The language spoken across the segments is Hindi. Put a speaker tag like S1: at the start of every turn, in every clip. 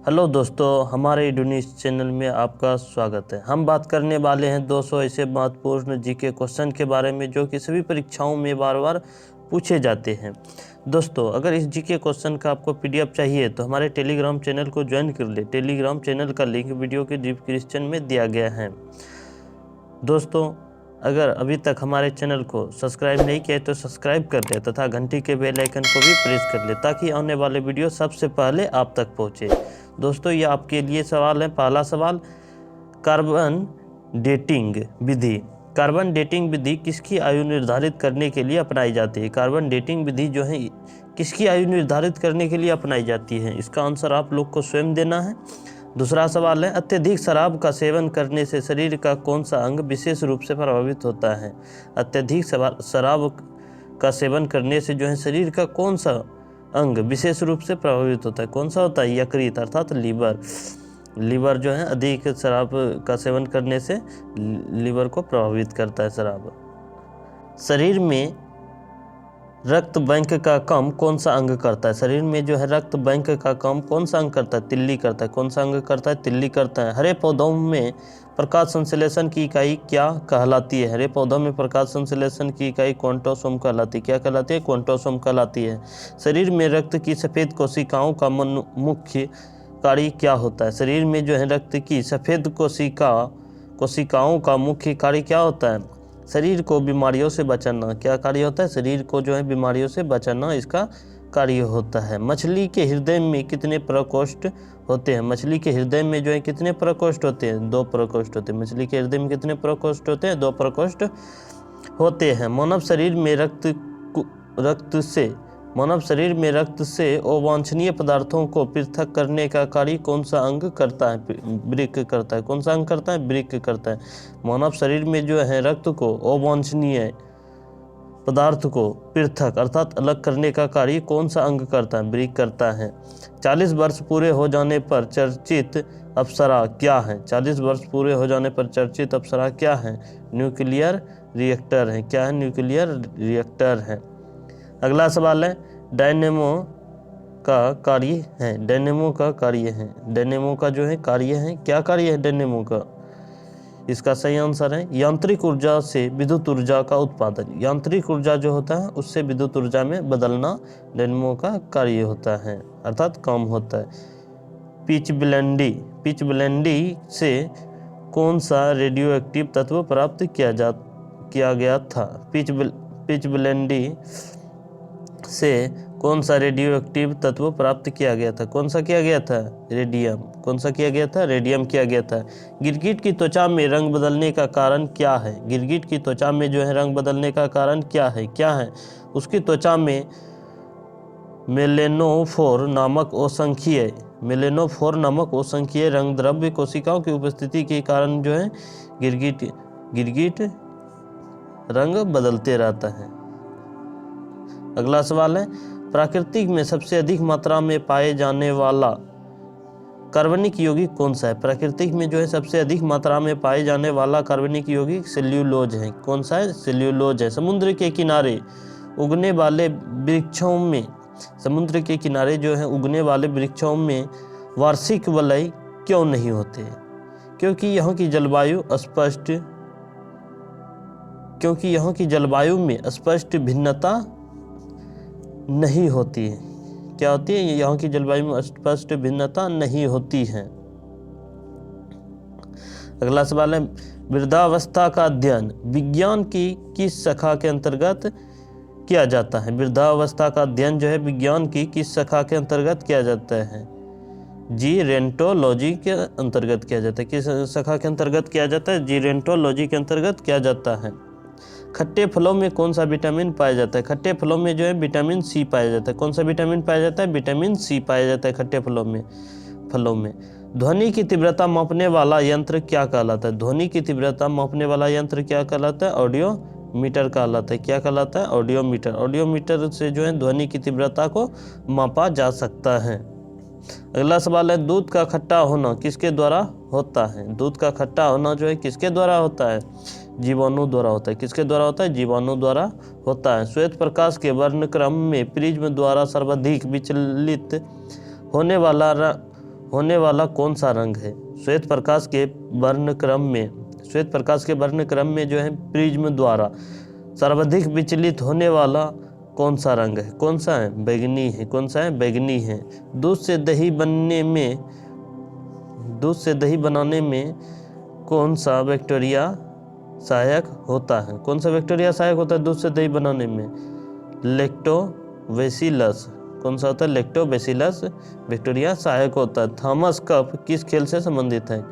S1: हेलो दोस्तों, हमारे न्यूज़ चैनल में आपका स्वागत है। हम बात करने वाले हैं 200 ऐसे महत्वपूर्ण जीके क्वेश्चन के बारे में जो कि सभी परीक्षाओं में बार बार पूछे जाते हैं। दोस्तों, अगर इस जीके क्वेश्चन का आपको पीडीएफ चाहिए तो हमारे टेलीग्राम चैनल को ज्वाइन कर ले। टेलीग्राम चैनल का लिंक वीडियो के डिस्क्रिप्शन में दिया गया है। दोस्तों, अगर अभी तक हमारे चैनल को सब्सक्राइब नहीं किया तो सब्सक्राइब कर ले तथा घंटी के बेल आइकन को भी प्रेस कर ले ताकि आने वाले वीडियो सबसे पहले आप तक पहुंचे। दोस्तों, ये आपके लिए सवाल है। पहला सवाल, कार्बन डेटिंग विधि। कार्बन डेटिंग विधि किसकी आयु निर्धारित करने के लिए अपनाई जाती है? कार्बन डेटिंग विधि जो है किसकी आयु निर्धारित करने के लिए अपनाई जाती है? इसका आंसर आप लोग को स्वयं देना है। दूसरा सवाल है, अत्यधिक शराब का सेवन करने से शरीर का कौन सा अंग विशेष रूप से प्रभावित होता है? अत्यधिक शराब का सेवन करने से जो है शरीर का कौन सा अंग विशेष रूप से प्रभावित होता है? कौन सा होता है? यकृत अर्थात लीवर। लीवर जो है अधिक शराब का सेवन करने से लीवर को प्रभावित करता है शराब। शरीर में रक्त बैंक का काम कौन सा अंग करता है? शरीर में जो है रक्त बैंक का काम कौन सा अंग करता है? तिल्ली करता है। कौन सा अंग करता है? तिल्ली करता है। हरे पौधों में प्रकाश संश्लेषण की इकाई क्या कहलाती है? हरे पौधों में प्रकाश संश्लेषण की इकाई क्वांटोसोम कहलाती है। क्या कहलाती है? क्वांटोसोम कहलाती है। शरीर में रक्त की सफ़ेद कोशिकाओं का मुख्य कार्य क्या होता है? शरीर में जो है रक्त की सफ़ेद कोशिकाओं का मुख्य कार्य क्या होता है? शरीर को बीमारियों से बचाना। क्या कार्य होता है? शरीर को जो है बीमारियों से बचाना इसका कार्य होता है। मछली के हृदय में कितने प्रकोष्ठ होते हैं? मछली के हृदय में जो है कितने प्रकोष्ठ होते हैं? 2 प्रकोष्ठ होते हैं। मछली के हृदय में कितने प्रकोष्ठ होते हैं? 2 प्रकोष्ठ होते हैं। मानव शरीर में रक्त से अवांछनीय पदार्थों को पृथक करने का कार्य कौन सा अंग करता है? वृक्क करता है। कौन सा अंग करता है? वृक्क करता है। मानव शरीर में जो है रक्त को अवांछनीय पदार्थ को पृथक अर्थात अलग करने का कार्य कौन सा अंग करता है? वृक्क करता है। 40 वर्ष पूरे हो जाने पर चर्चित अप्सरा क्या है? 40 वर्ष पूरे हो जाने पर चर्चित अप्सरा क्या है? न्यूक्लियर रिएक्टर है। क्या है? न्यूक्लियर रिएक्टर है। अगला सवाल है, डायनेमो का कार्य है। डायनेमो का कार्य है। डायनेमो का जो है कार्य है। क्या कार्य है डायनेमो का? इसका सही आंसर है यांत्रिक ऊर्जा से विद्युत ऊर्जा का उत्पादन। यांत्रिक ऊर्जा जो होता है उससे विद्युत ऊर्जा में बदलना डायनेमो का कार्य होता है अर्थात काम होता है। पिच ब्लेंडी से कौन सा रेडियो एक्टिव तत्व प्राप्त किया गया था? पिच ब्लेंडी से कौन सा रेडियो एक्टिव तत्व प्राप्त किया गया था? कौन सा किया गया था? रेडियम। कौन सा किया गया था? रेडियम किया गया था। गिरगिट की त्वचा में रंग बदलने का कारण क्या है? गिरगिट की त्वचा में जो है रंग बदलने का कारण क्या है? क्या है? उसकी त्वचा में मेलेनोफोर नामक असंख्यीय रंग द्रव्य कोशिकाओं की उपस्थिति के कारण जो है गिरगिट रंग बदलते रहता है। अगला सवाल है, प्राकृतिक में सबसे अधिक मात्रा में पाए जाने वाला कार्बनिक यौगिक कौन सा है? प्राकृतिक में जो है सबसे अधिक मात्रा में पाए जाने वाला कार्बनिक यौगिक सेल्यूलोज है। कौन सा है? सेल्यूलोज है। समुद्र के किनारे उगने वाले वृक्षों में वार्षिक वलय क्यों नहीं होते? क्योंकि यहाँ की जलवायु में स्पष्ट भिन्नता नहीं होती है। क्या होती है? यहाँ की जलवायु में स्पष्ट भिन्नता नहीं होती है। अगला सवाल है, वृद्धावस्था का अध्ययन विज्ञान की किस शाखा के अंतर्गत किया जाता है? वृद्धावस्था का अध्ययन जो है विज्ञान की किस शाखा के अंतर्गत किया जाता है? जीरेंटोलॉजी के अंतर्गत किया जाता है। किस शाखा के अंतर्गत किया जाता है? जीरेंटोलॉजी के अंतर्गत किया जाता है। खट्टे फलों में कौन सा विटामिन पाया जाता है? खट्टे फलों में जो है विटामिन सी पाया जाता है। कौन सा विटामिन पाया जाता है? विटामिन सी पाया जाता है खट्टे फलों में। ध्वनि की तीव्रता मापने वाला यंत्र क्या कहलाता है? ध्वनि की तीव्रता मापने वाला यंत्र क्या कहलाता है? ऑडियोमीटर कहलाता है। क्या कहलाता है? ऑडियोमीटर। ऑडियोमीटर से जो है ध्वनि की तीव्रता को मापा जा सकता है। अगला सवाल है, दूध का खट्टा होना किसके द्वारा होता है? दूध का खट्टा होना जो है किसके द्वारा होता है? जीवाणु द्वारा होता है। किसके द्वारा होता है? जीवाणु द्वारा होता है। श्वेत प्रकाश के वर्णक्रम में प्रिज्म द्वारा सर्वाधिक विचलित होने होने वाला कौन सा रंग है? श्वेत प्रकाश के वर्णक्रम में जो है प्रिज्म द्वारा सर्वाधिक विचलित होने वाला कौन सा रंग है? कौन सा है? बैगनी है। कौन सा है? बैगनी है। दूध से दही बनाने में कौन सा बैक्टीरिया सहायक होता है? कौन सा बैक्टीरिया सहायक होता है दूध से दही बनाने में? लैक्टोबैसिलस। कौन सा होता है? लैक्टोबैसिलस बैक्टीरिया सहायक होता है। थॉमस कप किस खेल से संबंधित है?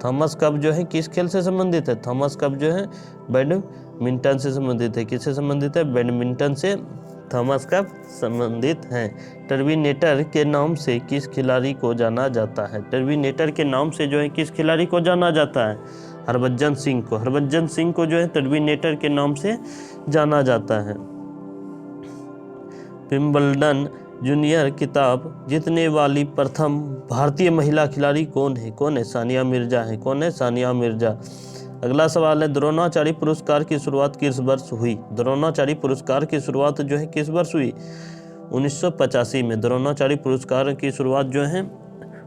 S1: थॉमस कप जो है किस खेल से संबंधित है? थॉमस कप जो है बैडमिंटन से संबंधित है। किससे संबंधित है? बैडमिंटन से थॉमस कप संबंधित है। टर्मिनेटर के नाम से किस खिलाड़ी को जाना जाता है? टर्मिनेटर के नाम से जो है किस खिलाड़ी को जाना जाता है? हरभजन सिंह को। हरभजन सिंह को जो है टर्मिनेटर के नाम से जाना जाता है। विंबलडन जूनियर खिताब जीतने वाली प्रथम भारतीय महिला खिलाड़ी कौन है? कौन है? सानिया मिर्जा है। कौन है? सानिया मिर्जा। अगला सवाल है, द्रोणाचार्य पुरस्कार की शुरुआत किस वर्ष हुई? द्रोणाचार्य पुरस्कार की शुरुआत जो है किस वर्ष हुई? 1985 में। द्रोणाचार्य पुरस्कार की शुरुआत जो है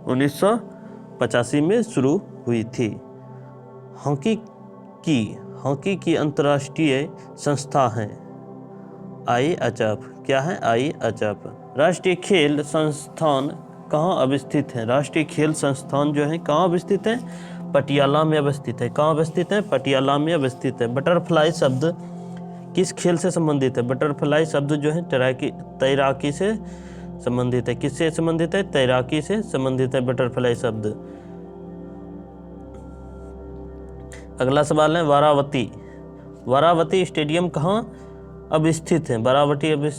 S1: 1985 में शुरू हुई थी। हॉकी की अंतर्राष्ट्रीय संस्था है IHF। क्या है? IHF। राष्ट्रीय खेल संस्थान कहाँ अवस्थित है? राष्ट्रीय खेल संस्थान जो है कहाँ अवस्थित है? पटियाला में अवस्थित है। कहाँ अवस्थित है? पटियाला में अवस्थित है। बटरफ्लाई शब्द किस खेल से संबंधित है? बटरफ्लाई शब्द जो है तैराकी से संबंधित है। किससे संबंधित है? तैराकी से संबंधित है बटरफ्लाई शब्द। अगला सवाल है, वारावती स्टेडियम कहाँ अवस्थित है? वारावती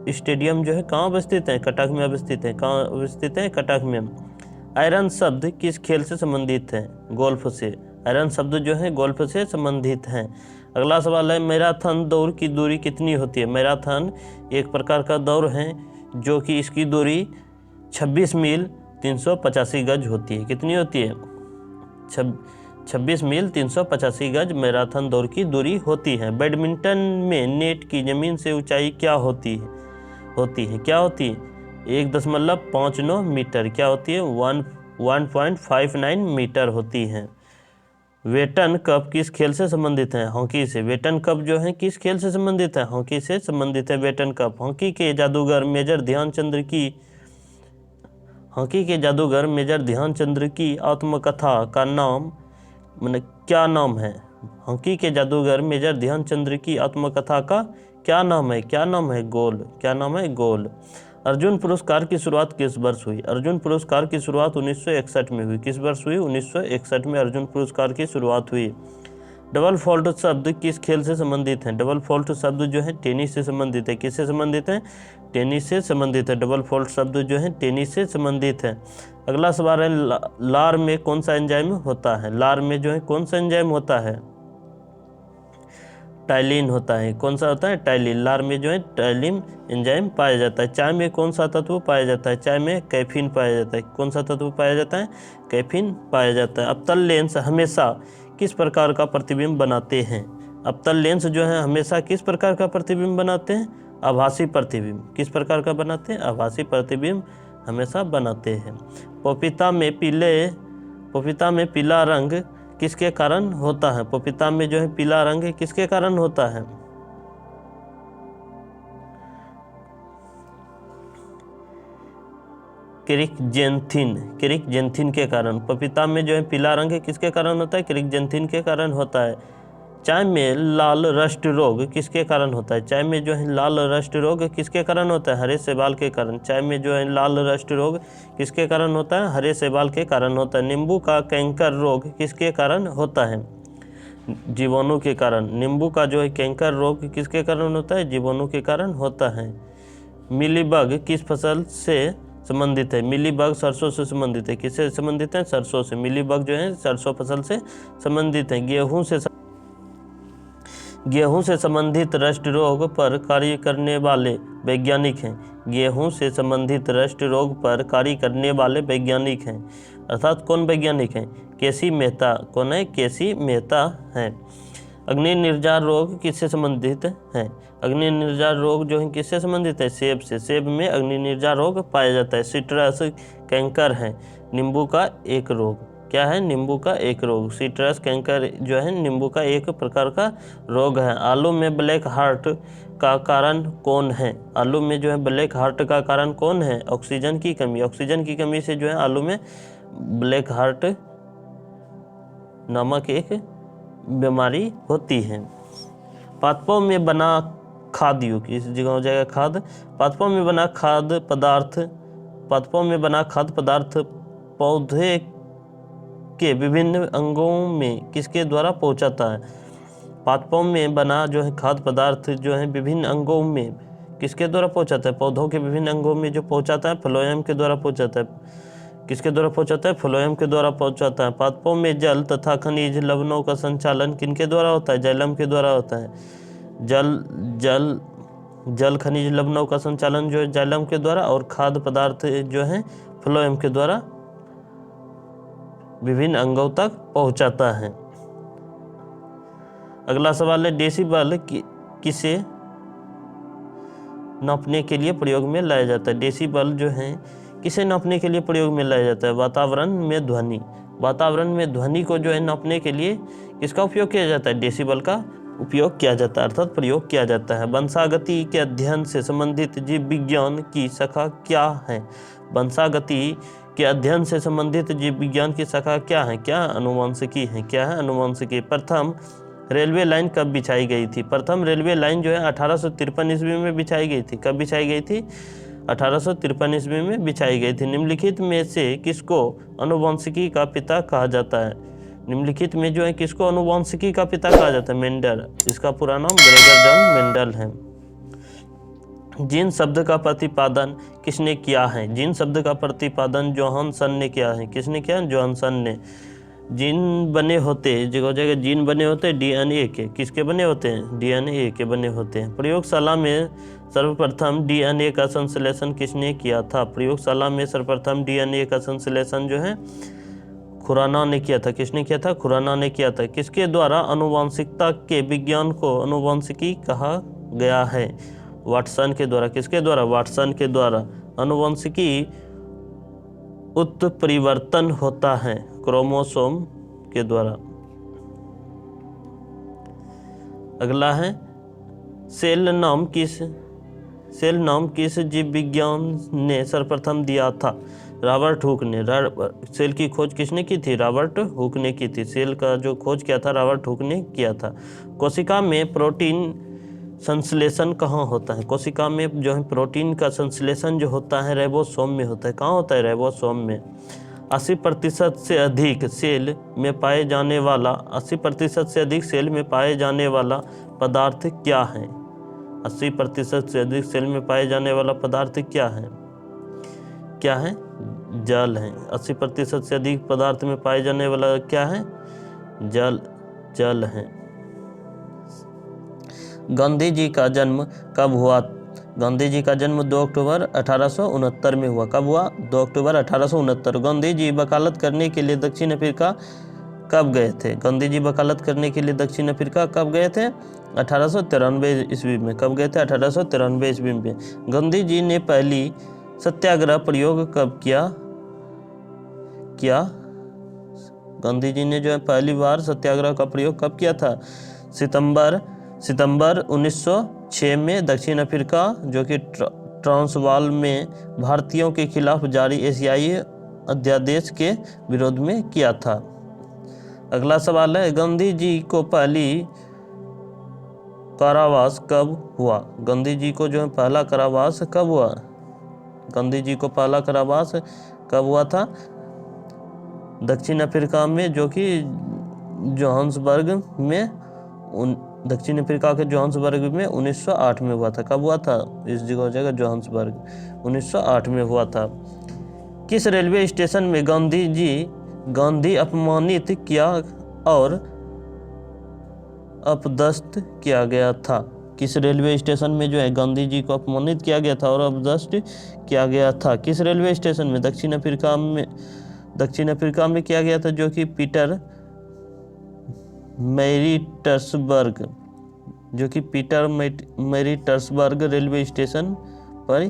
S1: स्टेडियम जो है कहाँ अवस्थित है? कटक में अवस्थित है। कहाँ अवस्थित है? कटक में। आयरन शब्द किस खेल से संबंधित है? गोल्फ से। आयरन शब्द जो है गोल्फ से संबंधित है। अगला सवाल है, मैराथन दौड़ की दूरी कितनी होती है? मैराथन एक प्रकार का दौड़ है जो कि इसकी दूरी 26 मील 385 गज होती है। कितनी होती है? 26 मील 385 गज मैराथन दौड़ की दूरी होती है। बैडमिंटन में नेट की जमीन से ऊंचाई क्या होती है? क्या होती है? 1.59 मीटर। क्या होती है? 1.59 मीटर होती है। वेटन कप किस खेल से संबंधित है? हॉकी से। वेटन कप जो है किस खेल से संबंधित है? हॉकी से संबंधित है वेटन कप। हॉकी के जादूगर मेजर ध्यानचंद्र की आत्मकथा का नाम क्या नाम है? हॉकी के जादूगर मेजर ध्यानचंद्र की आत्मकथा का क्या नाम है? गोल। क्या नाम है? गोल। अर्जुन पुरस्कार की शुरुआत किस वर्ष हुई? अर्जुन पुरस्कार की शुरुआत 1961 में हुई। किस वर्ष हुई? 1961 में अर्जुन पुरस्कार की शुरुआत हुई। डबल फॉल्ट शब्द किस खेल से संबंधित है? डबल फॉल्ट शब्द जो है टेनिस से संबंधित है। किससे संबंधित है? टेनिस से संबंधित है। डबल फॉल्ट शब्द जो है टेनिस से संबंधित है। अगला सवाल है, लार में कौन सा एंजाइम होता है? लार में जो है कौन सा एंजाइम होता है? टाइलिन होता है। कौन सा होता है? टाइलिन। लार में जो है टाइलिन एंजाइम पाया जाता है। चाय में कौन सा तत्व पाया जाता है? चाय में कैफीन पाया जाता है। कौन सा तत्व पाया जाता है? कैफीन पाया जाता है। अवतल लेंस हमेशा किस प्रकार का प्रतिबिंब बनाते हैं? अवतल लेंस जो है हमेशा किस प्रकार का प्रतिबिंब बनाते हैं? आभासी प्रतिबिंब। किस प्रकार का बनाते हैं? आभासी प्रतिबिंब हमेशा बनाते हैं। पपीता में पीला रंग किसके कारण होता है? पपीता में जो है पीला रंग किसके कारण होता है? क्रिकजेंथिन के कारण। पपीता में जो है पीला रंग किसके कारण होता है? क्रिकजेंथिन के कारण होता है। चाय में लाल रस्ट रोग किसके कारण होता है? चाय में जो है लाल रस्ट रोग किसके कारण होता है? हरे शैवाल के कारण। चाय में जो है लाल रस्ट रोग किसके कारण होता है? हरे शैवाल के कारण होता है। नींबू का कैंकर रोग किसके कारण होता है? जीवाणु के कारण। नींबू का जो है कैंकर रोग किसके कारण होता है? जीवाणु के कारण होता है। मिलीबग किस फसल से संबंधित है? मिलीबग सरसों से संबंधित है। किससे संबंधित है? सरसों से। मिलीबग जो है सरसों फसल से संबंधित है। गेहूं से संबंधित रस्ट रोग पर कार्य करने वाले वैज्ञानिक हैं। गेहूं से संबंधित रस्ट रोग पर कार्य करने वाले वैज्ञानिक हैं। अर्थात कौन वैज्ञानिक हैं? केसी मेहता। कौन है? केसी मेहता है। अग्नि निर्जार रोग किससे संबंधित है? अग्नि निर्जार रोग जो है किससे संबंधित है? सेब से। सेब में अग्नि निर्जार रोग पाया जाता है। सिट्रस कैंकर है नींबू का एक रोग। क्या है? नींबू का एक रोग। सिट्रस कैंकर जो है नींबू का एक प्रकार का रोग है। आलू में ब्लैक हार्ट का कारण कौन है? आलू में जो है ब्लैक हार्ट का कारण कौन है? ऑक्सीजन की कमी। ऑक्सीजन की कमी से जो है आलू में ब्लैक हार्ट नामक एक बीमारी होती है। पादपों में बना खाद्य युग, इस जगह हो जाएगा खाद। पादपों में बना खाद्य पदार्थ, पादपों में बना खाद्य पदार्थ पौधे के विभिन्न अंगों में किसके द्वारा पहुंचाता है? पादपों में बना जो है खाद्य पदार्थ जो है विभिन्न अंगों में किसके द्वारा पहुंचाता है? पौधों के विभिन्न अंगों में जो पहुंचाता है फ्लोएम के द्वारा पहुंचाता है। किसके द्वारा पहुंचाता है? फ्लोएम के द्वारा पहुंचाता है। पादपों में जल तथा खनिज लवणों का संचालन किनके द्वारा होता है? जाइलम के द्वारा होता है। जल खनिज लवणों का संचालन जो है जाइलम के द्वारा, और खाद्य पदार्थ जो है फ्लोएम के द्वारा विभिन्न अंगों तक पहुंचाता है। अगला सवाल है डेसिबल किसे नापने के लिए प्रयोग में लाया जाता है? डेसिबल जो है किसे नापने के लिए प्रयोग में लाया जाता है? वातावरण में ध्वनि। वातावरण में ध्वनि को जो है नापने के लिए किसका उपयोग किया जाता है? डेसिबल का उपयोग किया जाता है, अर्थात प्रयोग किया जाता है। वंशागति के अध्ययन से संबंधित जीव विज्ञान की शाखा क्या है? वंशागति के अध्ययन से संबंधित जीव विज्ञान की शाखा क्या है? क्या अनुवांशिकी है? क्या है? अनुवांशिकी। प्रथम रेलवे लाइन कब बिछाई गई थी? प्रथम रेलवे लाइन जो है 1853 ईस्वी में बिछाई गई थी। कब बिछाई गई थी? 1853 ईस्वी में बिछाई गई थी। निम्नलिखित में से किसको अनुवांशिकी का पिता कहा जाता है? निम्नलिखित में जो है किसको अनुवांशिकी का पिता कहा जाता है? मेंडल। इसका पूरा नाम ग्रेगर जॉन मेंडल है। जीन शब्द का प्रतिपादन किसने किया है? जीन शब्द का प्रतिपादन जोहानसन ने किया है। किसने किया? जोहानसन ने। जीन बने होते जगह जगह जीन बने होते डीएनए के। किसके बने होते हैं? डीएनए के बने होते हैं। प्रयोगशाला में सर्वप्रथम डीएनए का संश्लेषण किसने किया था? प्रयोगशाला में सर्वप्रथम डीएनए का संश्लेषण जो है खुराना ने किया था। किसने किया था? खुराना ने किया था। किसके द्वारा अनुवांशिकता के विज्ञान को अनुवांशिकी कहा गया है? वाटसन के द्वारा। किसके द्वारा? वाटसन के द्वारा। अनुवांशिकी उत्परिवर्तन होता है क्रोमोसोम के द्वारा। अगला है सेल नाम किस जीव विज्ञान ने सर्वप्रथम दिया था? रॉबर्ट हुक ने। सेल की खोज किसने की थी? रॉबर्ट हुक ने की थी। सेल का जो खोज किया था रॉबर्ट हुक ने किया था। कोशिका में प्रोटीन संश्लेषण कहाँ होता है? कोशिका में जो है प्रोटीन का संश्लेषण जो होता है राइबोसोम में होता है। कहाँ होता है? राइबोसोम में। 80% से अधिक सेल में पाए जाने वाला 80% से अधिक सेल में पाए जाने वाला पदार्थ क्या है? 80% से अधिक सेल में पाए जाने वाला पदार्थ क्या है? क्या है? जल है। 80% से अधिक पदार्थ में पाए जाने वाला क्या है? जल है। गांधी जी का जन्म कब हुआ? गांधी जी का जन्म 2 अक्टूबर 1869 में हुआ। कब हुआ? 2 अक्टूबर 1869। गांधी जी वकालत करने के लिए दक्षिण अफ्रीका कब गए थे? गांधी जी वकालत करने के लिए दक्षिण अफ्रीका कब गए थे? 1893 ईस्वी में। कब गए थे? 1893 ईस्वी में। गांधी जी ने पहली सत्याग्रह प्रयोग कब किया? गांधी जी ने जो है पहली बार सत्याग्रह का प्रयोग कब किया था? सितंबर 1906 में दक्षिण अफ्रीका जो कि ट्रांसवाल में भारतीयों के खिलाफ जारी एशियाई अध्यादेश के विरोध में किया था। अगला सवाल है गांधी जी को पहली कारावास कब हुआ? गांधी जी को जो है पहला कारावास कब हुआ? गांधी जी को पहला कारावास कब हुआ था? दक्षिण अफ्रीका में जो कि जोहान्सबर्ग में दक्षिण अफ्रीका के जोहान्सबर्ग में 1908 में हुआ था। कब हुआ था? इस जगह हो जाएगा जोहान्सबर्ग। 1908 में हुआ था। किस रेलवे स्टेशन में गांधी अपमानित किया और अपदस्थ किया गया था? किस रेलवे स्टेशन में जो है गांधी जी को अपमानित किया गया था और अपदस्थ किया गया था? किस रेलवे स्टेशन में? दक्षिण अफ्रीका में किया गया था जो कि मैरिट्सबर्ग, जो कि पीटर मैरिट्सबर्ग रेलवे स्टेशन पर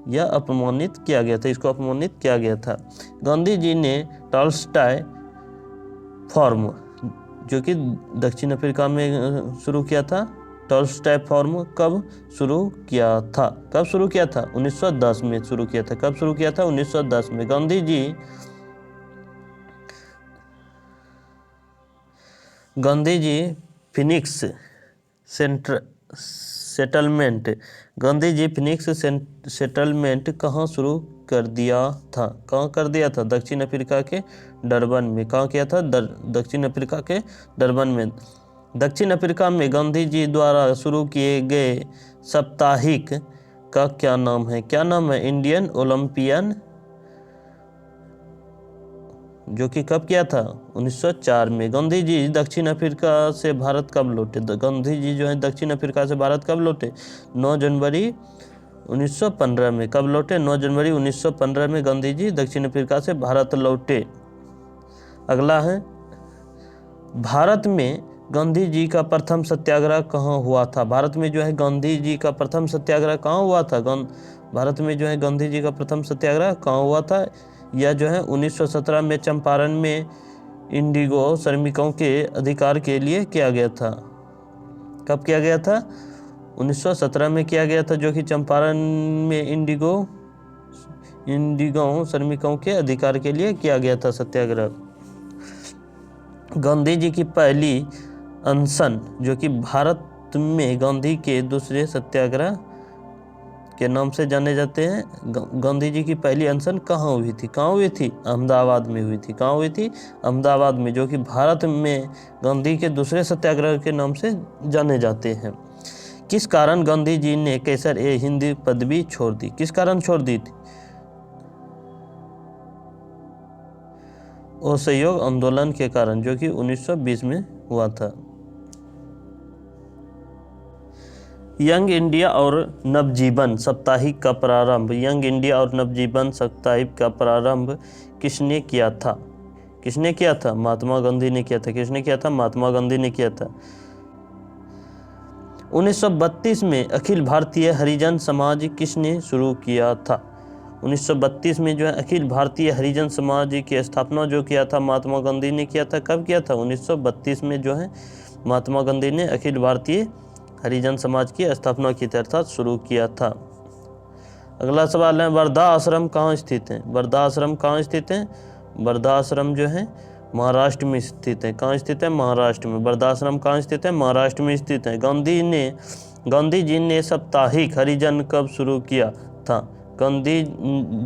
S1: यह अपमानित किया गया था, इसको अपमानित किया गया था। गांधी जी ने टॉल्स्टॉय फॉर्म, जो कि दक्षिण अफ्रीका में शुरू किया था, टॉल्स्टॉय फॉर्म कब शुरू किया था? कब शुरू किया था? 1910 में शुरू किया था। कब शुरू किया था? 1910 में। Gandhi ji Phoenix settlement, Gandhi ji Phoenix settlement कहाँ शुरू कर दिया था? कहाँ कर दिया था? दक्षिण अफ्रीका के डरबन में। कहाँ किया था? दक्षिण अफ्रीका के डरबन में। दक्षिण अफ्रीका में गांधी जी द्वारा शुरू किए गए साप्ताहिक का क्या नाम है? क्या नाम है? इंडियन ओलंपियन, जो कि कब किया था? 1904 में। गांधी जी दक्षिण अफ्रीका से भारत कब लौटे? गांधी जी जो है दक्षिण अफ्रीका से भारत कब लौटे? 9 जनवरी 1915 में। कब लौटे? 9 जनवरी 1915 में गांधी जी दक्षिण अफ्रीका से भारत लौटे। अगला है, भारत में गांधी जी का प्रथम सत्याग्रह कहाँ हुआ था? भारत में जो है गांधी जी का प्रथम सत्याग्रह कहाँ हुआ था? भारत में जो है गांधी जी का प्रथम सत्याग्रह कहाँ हुआ था? यह जो है 1917 में चंपारण में इंडिगो श्रमिकों के अधिकार के लिए किया गया था। कब किया गया था? 1917 में किया गया था, जो कि चंपारण में इंडिगो श्रमिकों के अधिकार के लिए किया गया था सत्याग्रह। गांधी जी की पहली अनशन, जो कि भारत में गांधी के दूसरे सत्याग्रह के नाम से जाने जाते हैं, गांधी जी की पहली अनशन कहाँ हुई थी? कहाँ हुई थी? अहमदाबाद में हुई थी। कहाँ हुई थी? अहमदाबाद में, जो कि भारत में गांधी के दूसरे सत्याग्रह के नाम से जाने जाते हैं। किस कारण गांधी जी ने कैसर-ए-हिंद पदवी छोड़ दी? किस कारण छोड़ दी थी? असहयोग आंदोलन के कारण, जो कि 1920 में हुआ था। यंग इंडिया और नवजीवन साप्ताहिक का प्रारंभ, यंग इंडिया और नवजीवन साप्ताहिक का प्रारंभ किसने किया था? किसने किया था? महात्मा गांधी ने किया था। किसने किया था? महात्मा गांधी ने किया था। 1932 में अखिल भारतीय हरिजन समाज किसने शुरू किया था? 1932 में जो है अखिल भारतीय हरिजन समाज की स्थापना जो किया था महात्मा गांधी ने किया था। कब किया था? 1932 में जो है महात्मा गांधी ने अखिल भारतीय हरिजन समाज की स्थापना की थी, अर्थात शुरू किया था। अगला सवाल है, वर्धा आश्रम कहाँ स्थित है? वर्धा आश्रम कहाँ स्थित है? वर्धा आश्रम जो है महाराष्ट्र में स्थित है। कहाँ स्थित है? महाराष्ट्र में। वर्धा आश्रम कहाँ स्थित है? महाराष्ट्र में स्थित है। गांधी जी ने साप्ताहिक हरिजन कब शुरू किया था? गांधी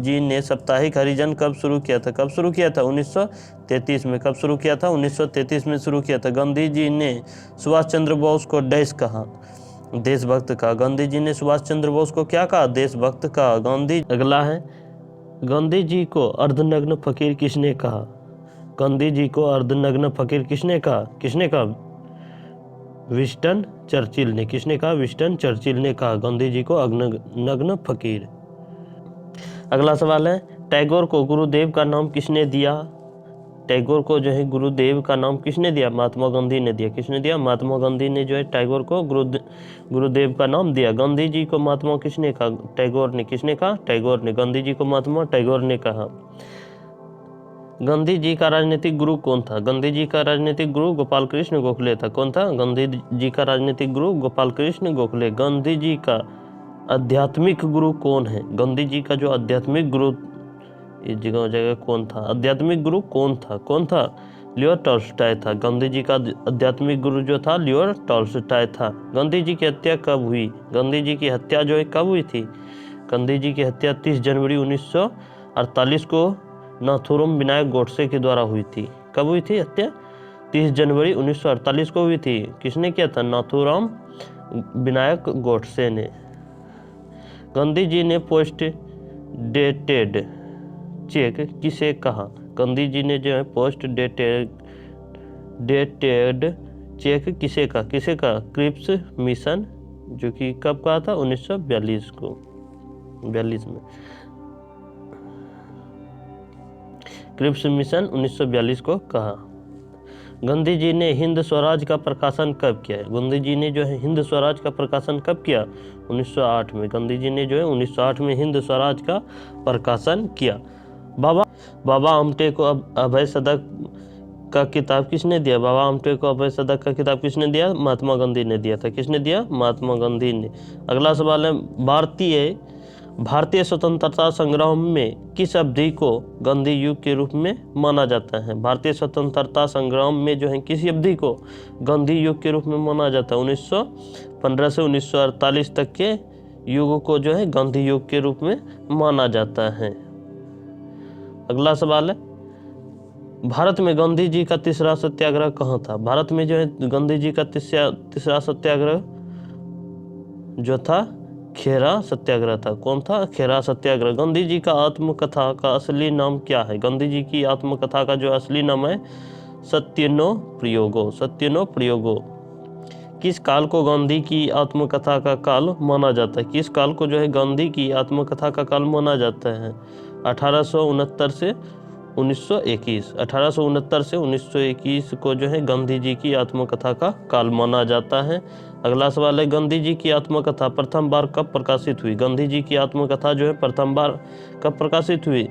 S1: जी ने साप्ताहिक हरिजन कब शुरू किया था? कब शुरू किया था? 1933 में। कब शुरू किया था? 1933 में शुरू किया था। गांधी जी ने सुभाष चंद्र बोस को डैश कहा? देशभक्त कहा। गांधी जी ने सुभाष चंद्र बोस को क्या कहा? देशभक्त कहा। अगला है, गांधी जी को अर्धनग्न फकीर किसने कहा? गांधी जी को अर्धनग्न फकीर किसने कहा? किसने कहा? विंस्टन चर्चिल ने। किसने कहा? विंस्टन चर्चिल ने कहा गांधी जी को नग्न फकीर। अगला सवाल है, टैगोर को गुरुदेव का नाम किसने दिया? टैगोर को जो है गुरुदेव का नाम किसने दिया? महात्मा गांधी ने दिया। किसने दिया? महात्मा गांधी ने जो है टैगोर को गुरुदेव का नाम दिया। गांधी जी को महात्मा किसने कहा? टैगोर ने। किसने कहा? टैगोर ने। गांधी जी को महात्मा टैगोर ने कहा। गांधी जी का राजनीतिक गुरु कौन था? गांधी जी का राजनीतिक गुरु गोपाल कृष्ण गोखले था। कौन था? गांधी जी का राजनीतिक गुरु गोपाल कृष्ण गोखले। गांधी जी का आध्यात्मिक गुरु कौन है? गांधी जी का जो आध्यात्मिक गुरु इस जगह कौन था? आध्यात्मिक गुरु कौन था? कौन था? लियो टॉल्स्टॉय था। गांधी जी का आध्यात्मिक गुरु जो था लियो टॉल्स्टॉय था। गांधी जी की हत्या कब हुई? गांधी जी की हत्या जो है कब हुई थी? गांधी जी की हत्या 30 जनवरी 1948 को नाथूराम विनायक गोडसे के द्वारा हुई थी। कब हुई थी हत्या? 30 जनवरी 1948 को हुई थी। किसने किया था? नाथूराम विनायक गोडसे ने। गांधी जी ने पोस्ट डेटेड चेक किसे कहा? गांधी जी ने जो है पोस्ट डेटेड चेक किसे कहा? किसे कहा? क्रिप्स मिशन, जो कि कब कहा था? 1942 को, 42 में। क्रिप्स मिशन 1942 को कहा। गांधी जी ने हिंद स्वराज का प्रकाशन कब किया है? गांधी जी ने जो है हिंद स्वराज का प्रकाशन कब किया? 1908 में। गांधी जी ने जो है 1908 में हिंद स्वराज का प्रकाशन किया। बाबा आमटे को अभय सदक का किताब किसने दिया? बाबा आमटे को अभय सदक का किताब किसने दिया? महात्मा गांधी ने दिया था। किसने दिया? महात्मा गांधी ने। अगला सवाल है, भारतीय स्वतंत्रता संग्राम में किस अवधि को गांधी युग के रूप में माना जाता है? भारतीय स्वतंत्रता संग्राम में जो है किस अवधि को गांधी युग के रूप में माना जाता है? 1915 से 1948 तक के युग को जो है गांधी युग के रूप में माना जाता है। अगला सवाल है, भारत में गांधी जी का तीसरा सत्याग्रह कहाँ था? भारत में जो है गांधी जी का तीसरा सत्याग्रह जो था खेरा सत्याग्रह था। कौन था? खेरा सत्याग्रह। गांधी जी का आत्मकथा का असली नाम क्या है? गांधी जी की आत्मकथा का जो असली नाम है सत्यनो प्रयोगो। सत्यनो प्रयोगो। किस काल को गांधी की आत्मकथा का काल माना जाता है? किस काल को जो है गांधी की आत्मकथा का काल माना जाता है? 1869 से 1921। 1869 से 1921 को जो है गांधी जी की आत्मकथा का काल माना जाता है। अगला सवाल है, गांधी जी की आत्मकथा प्रथम बार कब प्रकाशित हुई? गांधी जी की आत्मकथा जो है प्रथम बार कब प्रकाशित हुई?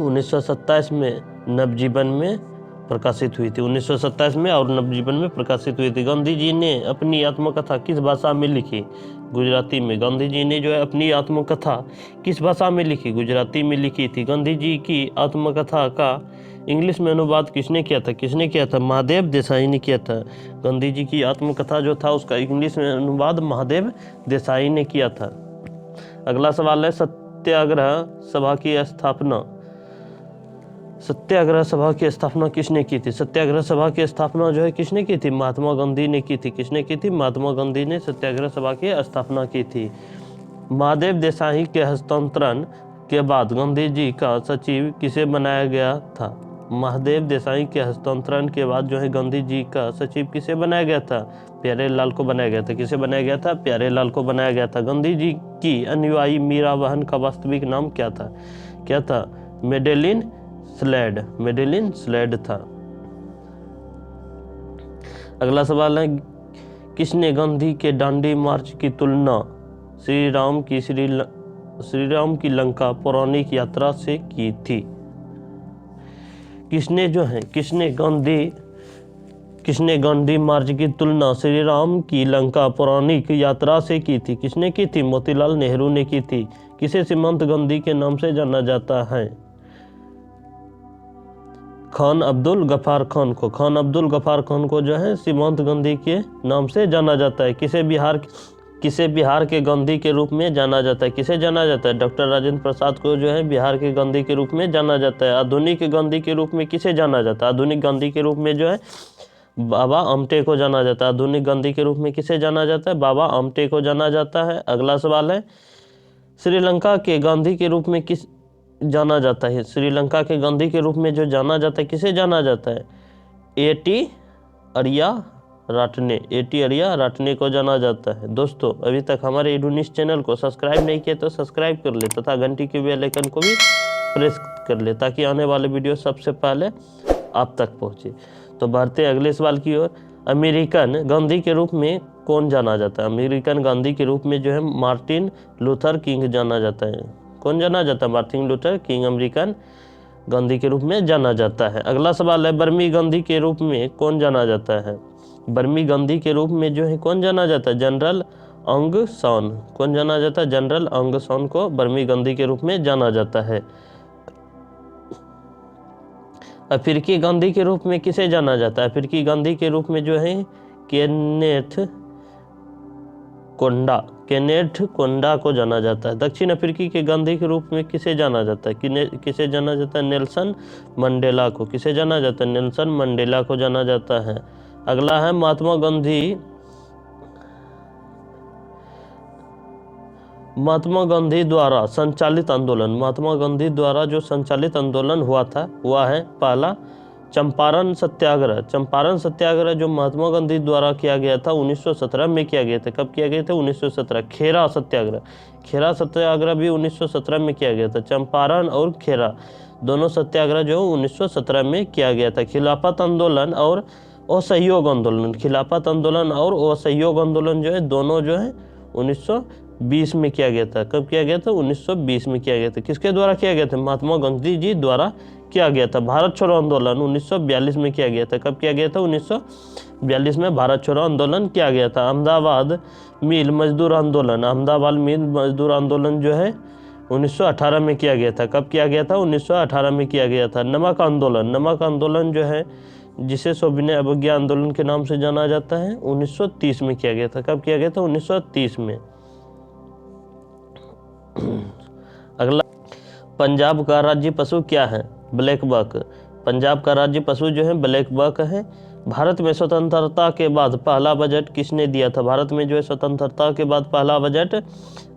S1: 1927 में नवजीवन में प्रकाशित हुई थी। 1927 में और नवजीवन में प्रकाशित हुई थी। गांधी जी ने अपनी आत्मकथा किस भाषा में लिखी? गुजराती में। गांधी जी ने जो है अपनी आत्मकथा किस भाषा में लिखी? गुजराती में लिखी थी। गांधी जी की आत्मकथा का इंग्लिश में अनुवाद किसने किया था? किसने किया था? महादेव देसाई ने किया था। गांधी जी की आत्मकथा जो था उसका इंग्लिश में अनुवाद महादेव देसाई ने किया था। अगला सवाल है, सत्याग्रह सभा की स्थापना। सत्याग्रह सभा की स्थापना किसने की थी? सत्याग्रह सभा की स्थापना जो है किसने की थी? महात्मा गांधी ने की थी। किसने की थी? महात्मा गांधी ने सत्याग्रह सभा की स्थापना की थी। महादेव देसाई के हस्तांतरण के बाद गांधी जी का सचिव किसे बनाया गया था? महादेव देसाई के हस्तांतरण के बाद जो है गांधी जी का सचिव किसे बनाया गया था? प्यारे लाल को बनाया गया था। किसे बनाया गया था? प्यारे लाल को बनाया गया था। गांधी जी की अनुयायी मीरा बहन का वास्तविक नाम क्या था? क्या था? Madeline slayed. मेडेलिन स्लेड था। अगला सवाल है, किसने गांधी के दांडी मार्च की तुलना श्री राम की लंका पौराणिक यात्रा से की थी? किसने गांधी मार्च की तुलना श्री राम की लंका पौराणिक यात्रा से की थी? किसने की थी? मोतीलाल नेहरू ने की थी। किसे सीमांत गांधी के नाम से जाना जाता है? खान अब्दुल गफ्फार खान को। खान अब्दुल गफ्फार खान को जो है सीमांत गांधी के नाम से जाना जाता है। किसे बिहार के गांधी के रूप में जाना जाता है? किसे जाना जाता है? डॉक्टर राजेंद्र प्रसाद को जो है बिहार के गांधी के रूप में जाना जाता है। आधुनिक गांधी के रूप में किसे जाना जाता है? आधुनिक गांधी के रूप में जो है बाबा आमटे को जाना जाता है। आधुनिक गांधी के रूप में किसे जाना जाता है? बाबा आमटे को जाना जाता है। अगला सवाल है, श्रीलंका के गांधी के रूप में किस जाना जाता है? श्रीलंका के गांधी के रूप में जो जाना जाता है किसे जाना जाता है? एटी अरिया राटने को जाना जाता है। दोस्तों, अभी तक हमारे ईडू न्यूज़ चैनल को सब्सक्राइब नहीं किया तो सब्सक्राइब कर ले तथा घंटी के बेल आइकन को भी प्रेस कर ले ताकि आने वाले वीडियो सबसे पहले आप तक पहुंचे। तो बढ़ते अगले सवाल की ओर। अमेरिकन गांधी के रूप में कौन जाना जाता है? अमेरिकन गांधी के रूप में जो है मार्टिन लूथर किंग जाना जाता है। कौन जाना जाता है? Martin Luther king American Gandhi के रूप में जाना जाता है। अगला सवाल है, बर्मी गांधी के रूप में कौन जाना जाता है? बर्मी गांधी के रूप में जो है कौन जाना जाता है? जनरल अंग सान। कौन जाना जाता है? जनरल अंग सान को बर्मी गांधी के रूप में जाना जाता है। अफ्रीकी गांधी के रूप में किसे जाना जाता है? अफ्रीकी गांधी के रूप में जो है केनेथ कोंडा को जाना जाता है। दक्षिण अफ्रीकी के गांधी के रूप में किसे जाना जाता है? किसे जाना जाता है? नेल्सन मंडेला को। किसे जाना जाता है? नेल्सन मंडेला को जाना जाता है। अगला है, महात्मा गांधी द्वारा संचालित आंदोलन। महात्मा गांधी द्वारा जो संचालित आंदोलन हुआ है पहला चंपारण सत्याग्रह जो महात्मा गांधी द्वारा किया गया था 1917 में किया गया था। कब किया गया था? 1917। खेरा सत्याग्रह भी 1917 में किया गया था। चंपारण और खेरा दोनों सत्याग्रह जो 1917 में किया गया था। खिलाफत आंदोलन और असहयोग आंदोलन जो है दोनों जो है 1920 में किया गया था। कब किया गया था? 1920 में किया गया था। किसके द्वारा किया गया था? महात्मा गांधी जी द्वारा किया गया था। भारत छोड़ो आंदोलन 1942 में किया गया था। कब किया गया था? 1942 में भारत छोड़ो आंदोलन किया गया था। अहमदाबाद मिल मजदूर आंदोलन जो है 1918 में किया गया था। कब किया गया था? 1918 में किया गया था। नमक आंदोलन जो है जिसे सविनय अवज्ञा आंदोलन के नाम से जाना जाता है 1930 में किया गया था। कब किया गया था? 1930 में। अगला, पंजाब का राज्य पशु क्या है? Black buck. पंजाब का राज्य पशु जो है ब्लैक बक है। भारत में स्वतंत्रता के बाद पहला बजट किसने दिया था? भारत में जो है स्वतंत्रता के बाद पहला बजट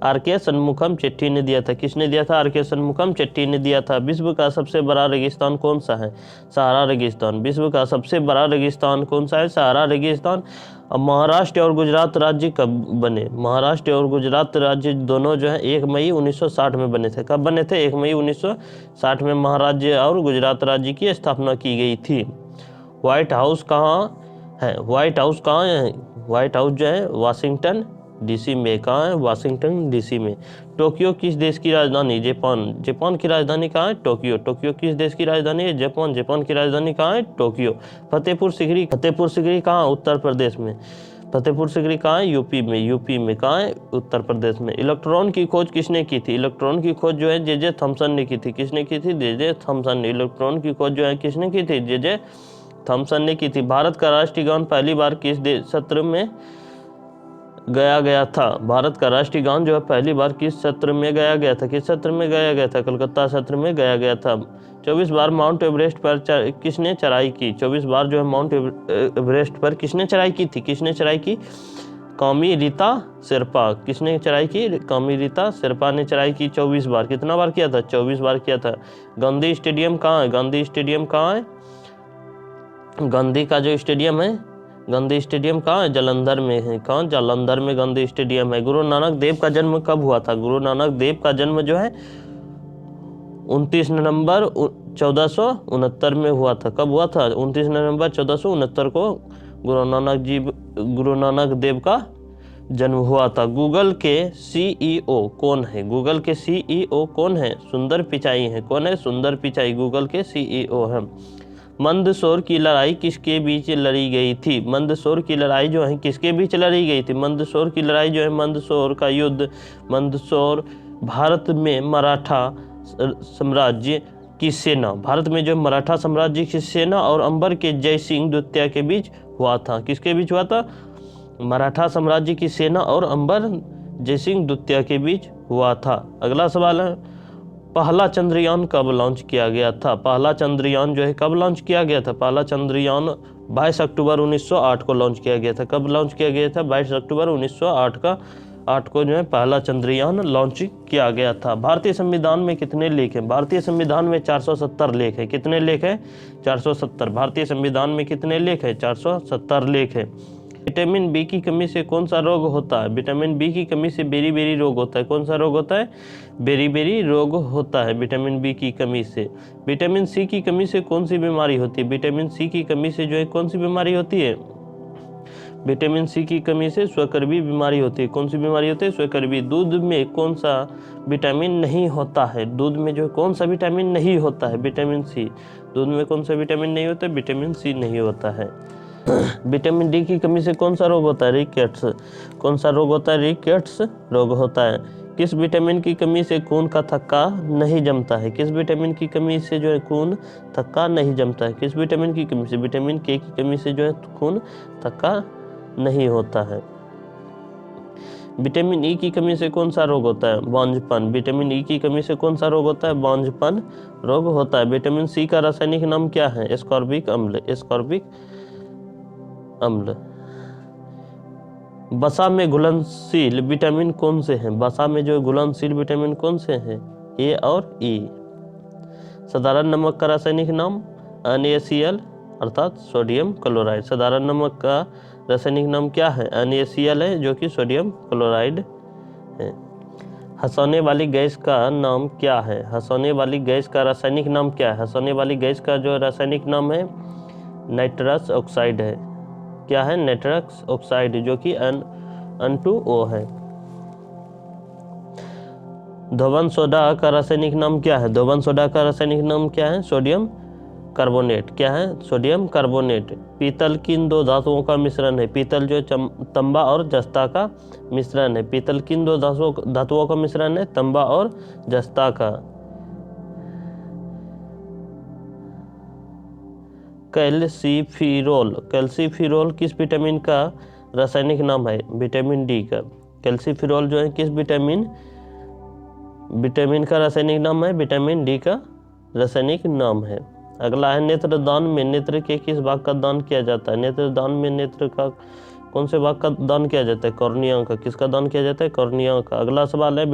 S1: आर.के. शनमुखम चेट्टी ने दिया था। किसने दिया था? आर.के. शनमुखम चेट्टी ने दिया था। विश्व का सबसे बड़ा रेगिस्तान कौन सा है? सहारा रेगिस्तान। विश्व का सबसे बड़ा रेगिस्तान कौन सा है? सहारा रेगिस्तान। अब महाराष्ट्र और गुजरात राज्य कब बने? महाराष्ट्र और गुजरात राज्य दोनों जो है 1 मई 1960 में बने थे। कब बने थे? 1 मई 1960 में महाराष्ट्र और गुजरात राज्य की स्थापना की गई थी। व्हाइट हाउस कहाँ है? व्हाइट हाउस कहाँ है? व्हाइट हाउस जो है वाशिंगटन डीसी में। कहाँ है? वाशिंगटन डीसी में। टोक्यो किस देश की राजधानी? जापान की राजधानी कहाँ है? टोक्यो किस देश की राजधानी है? जापान की राजधानी कहाँ है? टोक्यो। फतेहपुर सीकरी कहाँ? उत्तर प्रदेश में। फतेहपुर सीकरी कहाँ है? यूपी में। कहाँ है? उत्तर प्रदेश में। इलेक्ट्रॉन की खोज किसने की थी? इलेक्ट्रॉन की खोज जो है जे थॉमसन ने की थी। किसने की थी? जे थॉमसन ने। इलेक्ट्रॉन की खोज जो है किसने की थी? जे थॉमसन ने की थी। भारत का राष्ट्रीय गान पहली बार किस सत्र में गाया गया था? भारत का राष्ट्रीय गान जो है पहली बार किस सत्र में गाया गया था? किस सत्र में गाया गया था? कलकत्ता सत्र में गाया गया था। 24 बार माउंट एवरेस्ट पर किसने चढ़ाई की? 24 बार जो है माउंट एवरेस्ट पर किसने चढ़ाई की थी? किसने चढ़ाई की? कौमी रीता शेरपा। किसने चढ़ाई की? कौमी रीता शेरपा ने चढ़ाई की 24 बार। कितना बार किया था? 24 बार किया था। गांधी स्टेडियम कहाँ है? गांधी स्टेडियम कहाँ है? गांधी का जो स्टेडियम है, गांधी स्टेडियम कहाँ है? जालंधर में है। कहाँ? जालंधर में गांधी स्टेडियम है। गुरु नानक देव का जन्म कब हुआ था? गुरु नानक देव का जन्म जो है 29 नवंबर 1469 में हुआ था। कब हुआ था? 29 नवंबर 1469 को गुरु नानक देव का जन्म हुआ था। गूगल के सीईओ कौन है? गूगल के सीईओ कौन है? सुंदर पिचाई है। कौन है? सुंदर पिचाई गूगल के सीईओ है। मंदसौर की लड़ाई किसके बीच लड़ी गई थी? मंदसौर की लड़ाई जो है किसके बीच लड़ी गई थी? मंदसौर की लड़ाई जो है, मंदसौर का युद्ध, मंदसौर भारत में मराठा साम्राज्य की सेना, भारत में जो मराठा साम्राज्य की सेना और अंबर के जय सिंह द्वितीय के बीच हुआ था। किसके बीच हुआ था? मराठा साम्राज्य की सेना और अंबर जय सिंह द्वितीय के बीच हुआ था। अगला सवाल है, पहला चंद्रयान कब लॉन्च किया गया था? पहला चंद्रयान जो है कब लॉन्च किया गया था? पहला चंद्रयान 22 अक्टूबर 1908 को लॉन्च किया गया था। कब लॉन्च किया गया था? 22 अक्टूबर 1908 को जो है पहला चंद्रयान लॉन्च किया गया था। भारतीय संविधान में कितने लेख हैं? भारतीय संविधान में 470 लेख हैं। कितने लेख हैं? 470। भारतीय संविधान में कितने लेख हैं? 470 लेख हैं। विटामिन बी की कमी से कौन सा रोग होता है? विटामिन बी की कमी से बेरी रोग होता है। कौन सा रोग होता है? बेरी रोग होता है विटामिन बी की कमी से। विटामिन सी की कमी से कौन सी बीमारी होती है? विटामिन सी की कमी से जो है कौन सी बीमारी होती है? विटामिन सी की कमी से स्वकर्वी बीमारी होती है। कौन सी बीमारी होती है? स्वकर्वी। दूध में कौन सा विटामिन नहीं होता है? दूध में जो कौन सा विटामिन नहीं होता है? Vitamin C. दूध में कौन सा विटामिन नहीं होता है? विटामिन सी नहीं होता है। विटामिन डी की कमी से कौन सा रोग होता है? रिकेट्स। कौन सा रोग होता है? रिकेट्स रोग होता है। किस विटामिन की कमी से खून का थक्का नहीं जमता है? किस विटामिन की कमी से जो है खून थक्का नहीं जमता है? किस विटामिन की कमी से? विटामिन के की कमी से जो है खून थक्का नहीं होता है। विटामिन ई की कमी से कौन सा रोग होता है? बांझपन। विटामिन ई की कमी से कौन सा रोग होता है? बांझपन रोग होता है। विटामिन सी का रासायनिक नाम क्या है? एस्कॉर्बिक अम्ल। एस्कॉर्बिक अम्ल। वसा में घुलनशील विटामिन कौन से हैं? वसा में जो घुलनशील विटामिन कौन से हैं? ए और ई। साधारण नमक का रासायनिक नाम NaCl अर्थात सोडियम क्लोराइड। साधारण नमक का रासायनिक नाम क्या है? NaCl है, जो कि सोडियम क्लोराइड है। हंसने वाली गैस का नाम क्या है? हंसने वाली गैस का रासायनिक नाम क्या है? हंसने वाली गैस का जो रासायनिक नाम है नाइट्रस ऑक्साइड है। क्या है? नाइट्रस ऑक्साइड, जो कि N2O है। धोवन सोडा का रासायनिक नाम क्या है? धोवन सोडा का रासायनिक नाम क्या है? Sodium carbonate. क्या है? Sodium carbonate. पीतल किन दो धातुओं का मिश्रण है? पीतल जो तांबा और जस्ता का मिश्रण है। पीतल किन दो धातुओं का मिश्रण है? तांबा और जस्ता का। कैल्सीफिरोल। कैल्सीफिरोल किस विटामिन का रासायनिक नाम है? विटामिन डी का। कैल्सीफिरोल जो है किस विटामिन का रासायनिक नाम है? विटामिन डी का रासायनिक नाम है। अगला है नेत्रदान में नेत्र के किस भाग का दान किया जाता है? नेत्रदान में नेत्र का कौन से भाग का दान किया जाता है? कॉर्निया का। किसका दान किया जाता है? कॉर्निया का। अगला सवाल है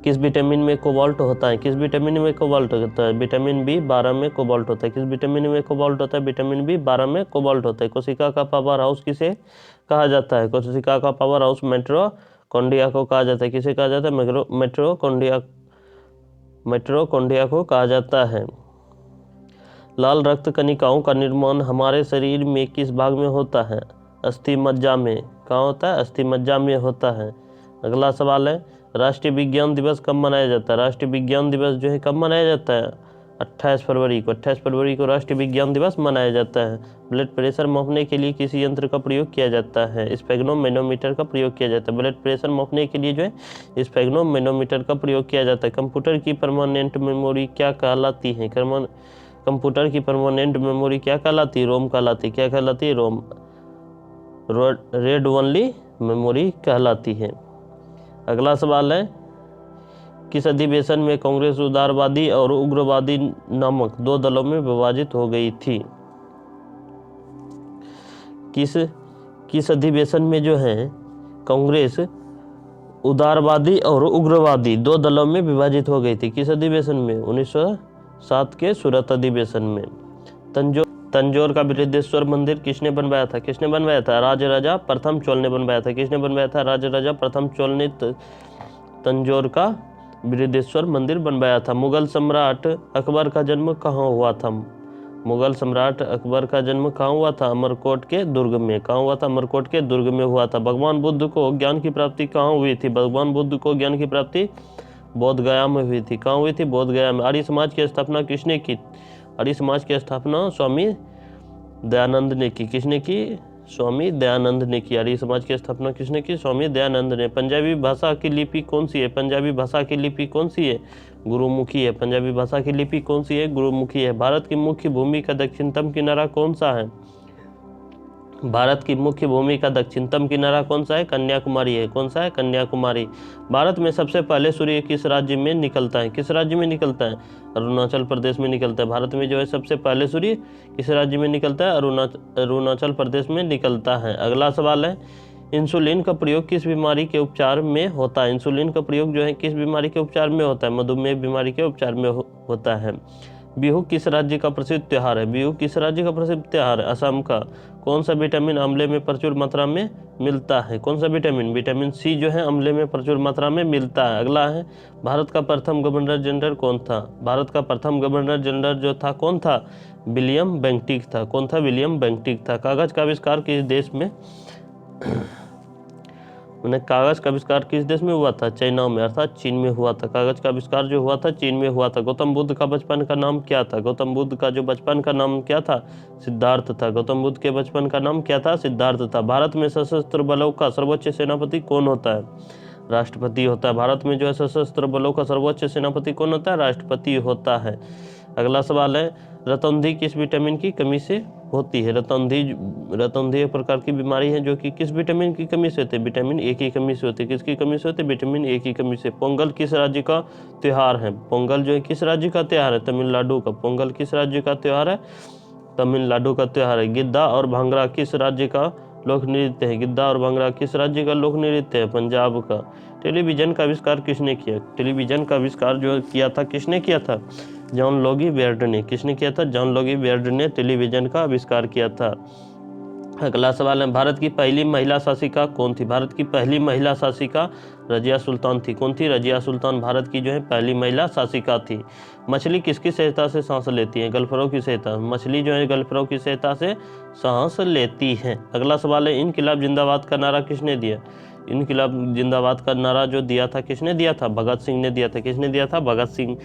S1: किस विटामिन में कोबाल्ट होता है? किस विटामिन में कोबाल्ट होता है? विटामिन B12 में कोबाल्ट होता है। किस विटामिन में कोबाल्ट होता है? विटामिन B12 में कोबाल्ट होता है। कोशिका का पावर हाउस किसे कहा जाता है? कोशिका का पावर हाउस मिटोकॉन्ड्रिया को कहा जाता है। किसे कहा जाता है? मिटोकॉन्ड्रिया को कहा जाता है। लाल रक्त कणिकाओं का निर्माण हमारे शरीर में किस भाग में होता है? अस्थि मज्जा में। कहाँ होता है? अस्थि मज्जा में होता है। अगला सवाल है राष्ट्रीय विज्ञान दिवस कब मनाया जाता है? राष्ट्रीय विज्ञान दिवस जो है कब मनाया जाता है? 28 फरवरी को। 28 फरवरी को राष्ट्रीय विज्ञान दिवस मनाया जाता है। ब्लड प्रेशर मापने के लिए किस यंत्र का प्रयोग किया जाता है? स्फेग्नोमेनोमीटर का प्रयोग किया जाता है। ब्लड प्रेशर मापने के लिए जो है स्फेग्नोमेनोमीटर का प्रयोग किया जाता है। कंप्यूटर की परमानेंट मेमोरी क्या कहलाती है? कंप्यूटर की परमानेंट मेमोरी क्या कहलाती है? रोम कहलाती है। क्या कहलाती है? रोम। रीड ओनली मेमोरी कहलाती है। अगला सवाल है किस अधिवेशन में कांग्रेस उदारवादी और उग्रवादी नामक दो दलों में विभाजित हो गई थी? किस अधिवेशन में जो है कांग्रेस उदारवादी और उग्रवादी दो दलों में विभाजित हो गई थी? किस अधिवेशन में? 1907 के सूरत अधिवेशन में। तंजौर का बृहदेश्वर मंदिर किसने बनवाया था? किसने बनवाया था? राजराजा प्रथम चोल ने बनवाया था। किसने बनवाया था? राजराजा प्रथम चोल ने तंजौर का बृहदेश्वर मंदिर बनवाया था। मुगल सम्राट अकबर का जन्म कहाँ हुआ था? मुगल सम्राट अकबर का जन्म कहाँ हुआ था? अमरकोट के दुर्ग में। कहाँ हुआ था? अमरकोट के दुर्ग में हुआ था। भगवान बुद्ध को ज्ञान की प्राप्ति कहाँ हुई थी? भगवान बुद्ध को ज्ञान की प्राप्ति बोध गया में हुई थी। कहाँ हुई थी? बोध गया में। आर्य समाज की स्थापना किसने की? आर्य समाज की स्थापना स्वामी दयानंद ने की। किसने की? स्वामी दयानंद ने की। आर्य समाज की स्थापना किसने की? स्वामी दयानंद ने। पंजाबी भाषा की लिपि कौन सी है? पंजाबी भाषा की लिपि कौन सी है? गुरुमुखी है। पंजाबी भाषा की लिपि कौन सी है? गुरुमुखी है। भारत की मुख्य भूमि का दक्षिणतम किनारा कौन सा है? भारत की मुख्य भूमि का दक्षिणतम किनारा कौन सा है? कन्याकुमारी है। कौन सा है? कन्याकुमारी। भारत में सबसे पहले सूर्य किस राज्य में निकलता है? किस राज्य में निकलता है? अरुणाचल प्रदेश में निकलता है। भारत में जो है सबसे पहले सूर्य किस राज्य में निकलता है? अरुणाचल प्रदेश में निकलता है। अगला सवाल है इंसुलिन का प्रयोग किस बीमारी के उपचार में होता है? इंसुलिन का प्रयोग जो है किस बीमारी के उपचार में होता है? मधुमेह बीमारी के उपचार में होता है। बिहू किस राज्य का प्रसिद्ध त्योहार है? बिहू किस राज्य का प्रसिद्ध त्योहार है? असम का। कौन सा विटामिन आंवले में प्रचुर मात्रा में मिलता है? कौन सा विटामिन? विटामिन सी जो है आंवले में प्रचुर मात्रा में मिलता है। अगला है भारत का प्रथम गवर्नर जनरल कौन था? भारत का प्रथम गवर्नर जनरल जो था कौन था? विलियम बेंटिक था। कौन था? विलियम बेंटिक था। कागज का आविष्कार किस देश में कागज का आविष्कार किस देश में हुआ था? चाइना में अर्थात चीन में हुआ था। कागज का आविष्कार जो हुआ था चीन में हुआ था। गौतम बुद्ध का बचपन का नाम क्या था? गौतम बुद्ध का जो बचपन का नाम क्या था? सिद्धार्थ था। गौतम बुद्ध के बचपन का नाम क्या था? सिद्धार्थ था। भारत में सशस्त्र बलों का सर्वोच्च सेनापति कौन होता है? राष्ट्रपति होता है। भारत में जो है सशस्त्र बलों का सर्वोच्च सेनापति कौन होता है? राष्ट्रपति होता है। अगला सवाल है रतौंधी किस विटामिन की कमी से होती है? रतौंधी एक प्रकार की बीमारी है जो कि किस विटामिन की कमी से होती है? विटामिन ए की कमी से होती है। किसकी कमी से होती है? विटामिन ए की कमी से। पोंगल किस राज्य का त्योहार है? पोंगल जो है किस राज्य का त्योहार है? तमिलनाडु का। पोंगल किस राज्य का त्योहार है? तमिलनाडु का त्योहार है। गिद्धा और भांगड़ा किस राज्य का लोक नृत्य है? गिद्धा और भांगड़ा किस राज्य का लोक नृत्य है? पंजाब का। टेलीविज़न का आविष्कार किसने किया? टेलीविज़न का आविष्कार जो किया था किसने किया था? जॉन लोगी बेयर्ड ने। किसने किया था? जॉन लोगी बेयर्ड ने टेलीविज़न का आविष्कार किया था। अगला सवाल है, भारत की पहली महिला शासिका कौन थी? भारत की पहली महिला शासिका रजिया सुल्तान थी। कौन थी? रजिया सुल्तान भारत की जो है पहली महिला शासिका थी। मछली किसकी सहायता से सांस लेती है? गल्फरों की सहायता। मछली जो है गल्फरों की सहायता से सांस लेती है। अगला सवाल है, इनकिलाब जिंदाबाद का नारा किसने दिया? इनकिलाब जिंदाबाद का नारा जो दिया था किसने दिया था? भगत सिंह ने दिया था। किसने दिया था? भगत सिंह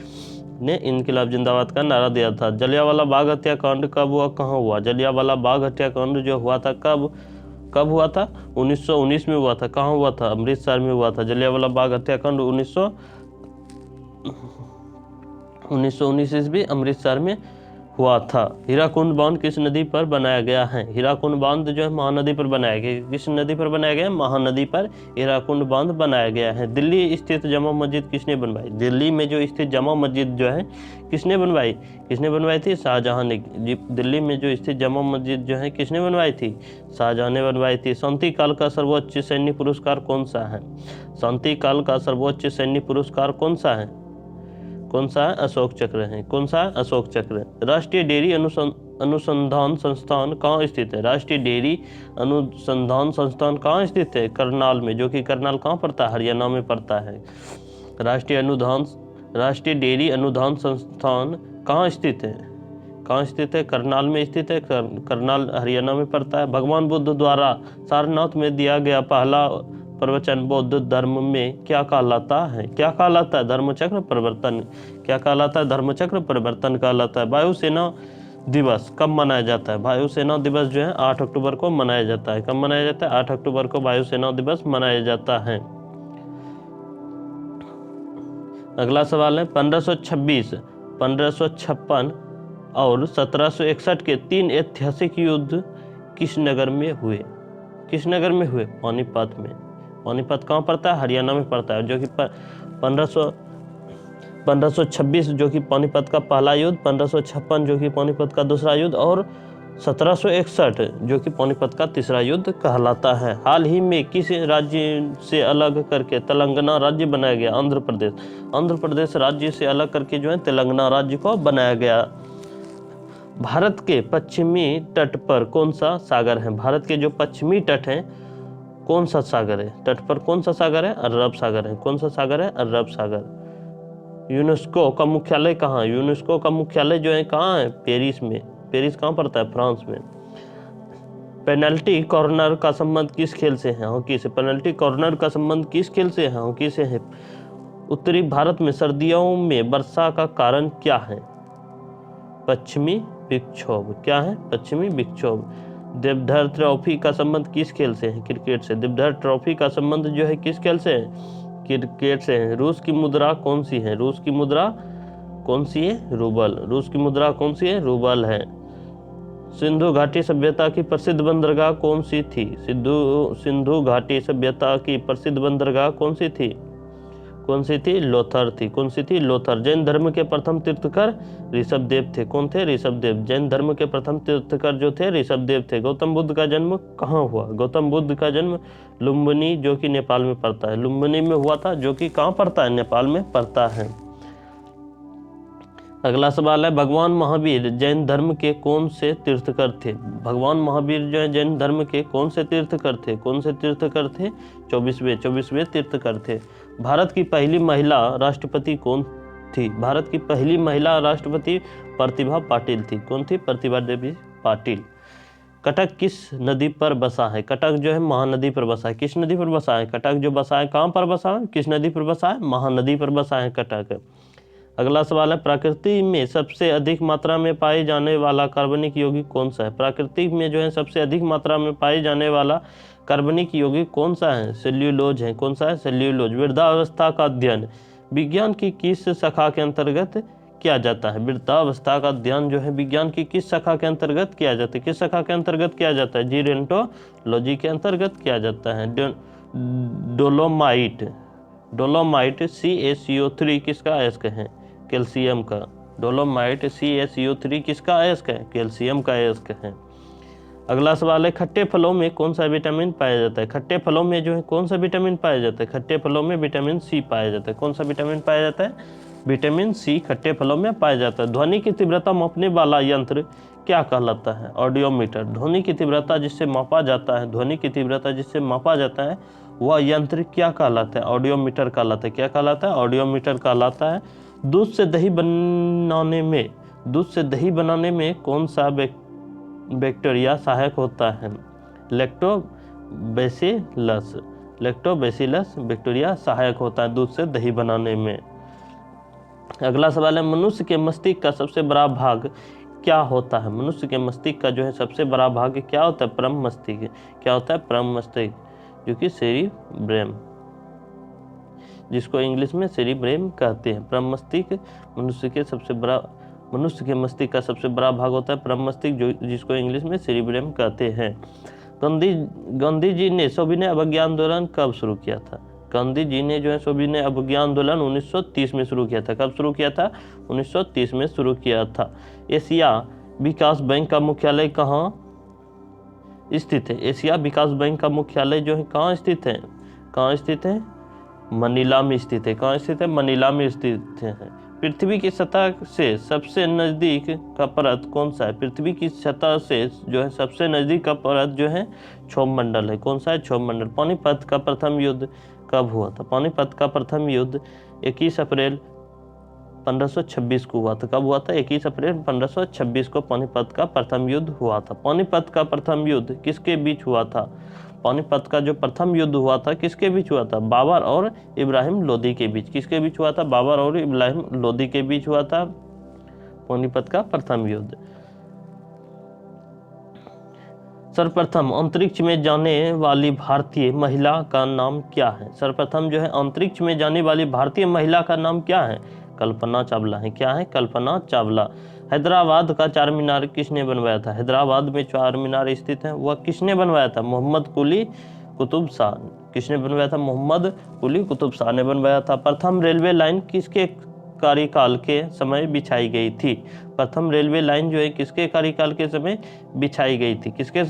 S1: ने इनकिलाब जिंदाबाद का नारा दिया था। जलियांवाला बाग हत्याकांड कब हुआ, कहाँ हुआ? जलियांवाला बाग हत्याकांड जो हुआ था कब हुआ था? 1919 में हुआ था। कहाँ हुआ था? अमृतसर में हुआ था। जलियांवाला बाग हत्याकांड 1919 ईस्वी अमृतसर में हुआ था। हीराकुंड बांध किस नदी पर बनाया गया है? हीराकुंड बांध जो है महानदी पर बनाया गया। किस नदी पर बनाया गया है? महानदी पर हीराकुंड बांध बनाया गया है। दिल्ली स्थित जामा मस्जिद किसने बनवाई? दिल्ली में जो स्थित जामा मस्जिद जो है किसने बनवाई? किसने बनवाई थी? शाहजहां ने। दिल्ली में जो स्थित जामा मस्जिद जो है किसने बनवाई थी? शाहजहां ने बनवाई थी। शांति काल का सर्वोच्च सैन्य पुरस्कार कौन सा है? शांति काल का सर्वोच्च सैन्य पुरस्कार कौन सा है? कौन सा है? अशोक चक्र है। कौन सा है? अशोक चक्र। राष्ट्रीय डेयरी अनुसंधान संस्थान कहाँ स्थित है? राष्ट्रीय डेयरी अनुसंधान संस्थान कहाँ स्थित है? करनाल में, जो कि करनाल कहाँ पड़ता है? हरियाणा में पड़ता है। राष्ट्रीय डेयरी अनुसंधान संस्थान कहाँ स्थित है? कहाँ स्थित है? करनाल में स्थित है। करनाल हरियाणा में पड़ता है। भगवान बुद्ध द्वारा सारनाथ में दिया गया पहला प्रवचन बौद्ध धर्म में क्या कहलाता है? क्या कहलाता है? धर्मचक्र परिवर्तन। क्या कहलाता है? धर्मचक्र परिवर्तन कहलाता है। वायुसेना दिवस कब मनाया जाता है? वायुसेना दिवस जो है 8 अक्टूबर को मनाया जाता है। कब मनाया जाता है? 8 अक्टूबर को वायुसेना दिवस मनाया जाता है। अगला सवाल है, 1526, 1556 और 1761 के 3 ऐतिहासिक युद्ध किस नगर में हुए? किस नगर में हुए? पानीपत में। पानीपत कहाँ पड़ता है? हरियाणा में पड़ता है। जो कि 1526 जो कि पानीपत का पहला युद्ध, 1556 जो कि पानीपत का दूसरा युद्ध और 1761 जो कि पानीपत का तीसरा युद्ध कहलाता है। हाल ही में किस राज्य से अलग करके तेलंगाना राज्य बनाया गया? आंध्र प्रदेश। आंध्र प्रदेश राज्य से अलग करके जो है तेलंगाना राज्य को बनाया गया। भारत के पश्चिमी तट पर कौन सा सागर है? भारत के जो पश्चिमी तट हैं कौन सा सागर है? तट पर कौन सा सागर है? अरब सागर है। कौन सा सागर है? अरब सागर। यूनेस्को का मुख्यालय कहाँ है? यूनेस्को का मुख्यालय जो है कहाँ है? पेरिस में। पेरिस कहाँ पड़ता है? फ्रांस में। पेनल्टी कॉर्नर का संबंध किस खेल से है? हॉकी से। पेनल्टी कॉर्नर का संबंध किस खेल से है? हॉकी से है। उत्तरी भारत में सर्दियों में वर्षा का कारण क्या है? पश्चिमी विक्षोभ। क्या है? पश्चिमी विक्षोभ। देवधर ट्रॉफी का संबंध किस खेल से है? क्रिकेट से। देवधर ट्रॉफी का संबंध जो है किस खेल से है? क्रिकेट से है। रूस की मुद्रा कौन सी है? रूस की मुद्रा कौन सी है? रूबल। रूस की मुद्रा कौन सी है? रूबल है। सिंधु घाटी सभ्यता की प्रसिद्ध बंदरगाह कौन सी थी? सिंधु घाटी सभ्यता की प्रसिद्ध बंदरगाह कौन सी थी? कौन सी थी? लोथर थी। कौन सी थी? लोथर। जैन धर्म के प्रथम तीर्थकर ऋषभदेव थे। कौन थे? ऋषभदेव। जैन धर्म के प्रथम तीर्थकर जो थे ऋषभदेव थे। गौतम बुद्ध का जन्म कहाँ हुआ? गौतम बुद्ध का जन्म लुम्बिनी जो कि नेपाल में पड़ता है। लुम्बिनी में हुआ था, जो कि कहाँ पड़ता है? नेपाल में पड़ता है। अगला सवाल है, भगवान महावीर जैन धर्म के कौन से तीर्थकर थे? भगवान महावीर जो है जैन धर्म के कौन से तीर्थकर थे? कौन से तीर्थकर थे? 24वें तीर्थकर थे। भारत की पहली महिला राष्ट्रपति कौन थी? भारत की पहली महिला राष्ट्रपति प्रतिभा पाटिल थी। कौन थी? प्रतिभा देवी पाटिल। कटक किस नदी पर बसा है? कटक जो है महानदी पर बसा है। किस नदी पर बसा है? कटक जो बसा है कहाँ पर बसा है? किस नदी पर बसा है? महानदी पर बसा है कटक। अगला सवाल है, प्रकृति में सबसे अधिक मात्रा में पाए जाने वाला कार्बनिक यौगिक कौन सा है? प्रकृति में जो है सबसे अधिक मात्रा में पाए जाने वाला कार्बनिक यौगिक कौन सा है? सेल्यूलोज है। कौन सा है? सेल्यूलोज। वृद्धावस्था का अध्ययन विज्ञान की किस शाखा के अंतर्गत किया जाता है? वृद्धावस्था का अध्ययन जो है विज्ञान की किस शाखा के अंतर्गत किया जाता है? किस शाखा के अंतर्गत किया जाता है? जीरोंटोलॉजी के अंतर्गत किया जाता है। डोलोमाइट CaCO3 किसका अयस्क है? कैल्शियम का। डोलोमाइट CaCO3 किसका अयस्क है? कैल्शियम का अयस्क है। अगला सवाल है खट्टे फलों में कौन सा विटामिन पाया जाता है? खट्टे फलों में जो है कौन सा विटामिन पाया जाता है? खट्टे फलों में विटामिन सी पाया जाता है। कौन सा विटामिन पाया जाता है? विटामिन सी खट्टे फलों में पाया जाता है। ध्वनि की तीव्रता मापने वाला यंत्र क्या कहलाता है? ऑडियोमीटर। ध्वनि की तीव्रता जिससे मापा जाता है, ध्वनि की तीव्रता जिससे मापा जाता है वह यंत्र क्या कहलाता है? ऑडियोमीटर कहलाता है। क्या कहलाता है? ऑडियोमीटर कहलाता है। दूध से दही बनाने में कौन सा बैक्टीरिया सहायक होता है? लैक्टोबैसिलस बैक्टीरिया सहायक होता है दूध से दही बनाने में। अगला सवाल है मनुष्य के मस्तिष्क का सबसे बड़ा भाग क्या होता है? मनुष्य के मस्तिष्क का जो है सबसे बड़ा भाग क्या होता है? परम मस्तिष्क। क्या होता है? परम मस्तिष्क, जो कि सेरिब्रम, जिसको इंग्लिश में सेरिब्रम कहते हैं। परम मस्तिष्क मनुष्य के मस्तिष्क का सबसे बड़ा भाग होता है परम मस्तिष्क, जिसको इंग्लिश में सेरिब्रम कहते हैं। गांधी जी ने सविनय अवज्ञा आंदोलन कब शुरू किया था? गांधी जी ने जो है सविनय अवज्ञा आंदोलन 1930 में शुरू किया था। कब शुरू किया था? 1930 में शुरू किया था। एशिया विकास बैंक का मुख्यालय कहाँ स्थित है? एशिया विकास बैंक का मुख्यालय जो है कहाँ स्थित है? कहाँ स्थित है? मनीला में स्थित है। कहाँ स्थित है? मनीला में स्थित है। पृथ्वी की सतह से सबसे नजदीक का परत कौन सा है? पृथ्वी की सतह से जो है सबसे नजदीक का परत जो है क्षोभ मंडल है। कौन सा है? क्षोभ मंडल। पानीपत का प्रथम युद्ध कब हुआ था? पानीपत का प्रथम युद्ध 21 अप्रैल 1526 को हुआ था। कब हुआ था? 21 अप्रैल 1526 को पानीपत का प्रथम युद्ध हुआ था। पानीपत का प्रथम युद्ध किसके बीच हुआ था? पानीपत का जो प्रथम युद्ध हुआ था किसके बीच हुआ था? बाबर और इब्राहिम लोदी के बीच। किसके बीच हुआ था? बाबर और इब्राहिम लोदी के बीच हुआ था पानीपत का प्रथम युद्ध। सर्वप्रथम अंतरिक्ष में जाने वाली भारतीय महिला का नाम क्या है? सर्वप्रथम जो है अंतरिक्ष में जाने वाली भारतीय महिला का नाम क्या है? कल्पना चावला है। क्या है? कल्पना चावला। हैदराबाद का चार मीनार किसने बनवाया था? हैदराबाद में चार मीनार स्थित है, वह किसने बनवाया था? मोहम्मद कुली कुतुब शाह। किसने बनवाया था? मोहम्मद कुली कुतुब शाह ने बनवाया था। प्रथम रेलवे लाइन किसके कार्यकाल के समय बिछाई गई थी? प्रथम रेलवे लाइन जो है किसके कार्यकाल के समय बिछाई गई थी? किसके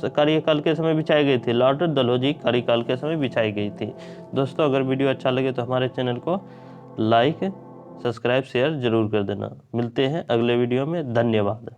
S1: कार्यकाल के समय बिछाई गई थी? लॉर्ड डलहौजी कार्यकाल के समय बिछाई गई थी। दोस्तों, अगर वीडियो अच्छा लगे तो हमारे चैनल को लाइक, सब्सक्राइब, शेयर जरूर कर देना। मिलते हैं अगले वीडियो में। धन्यवाद।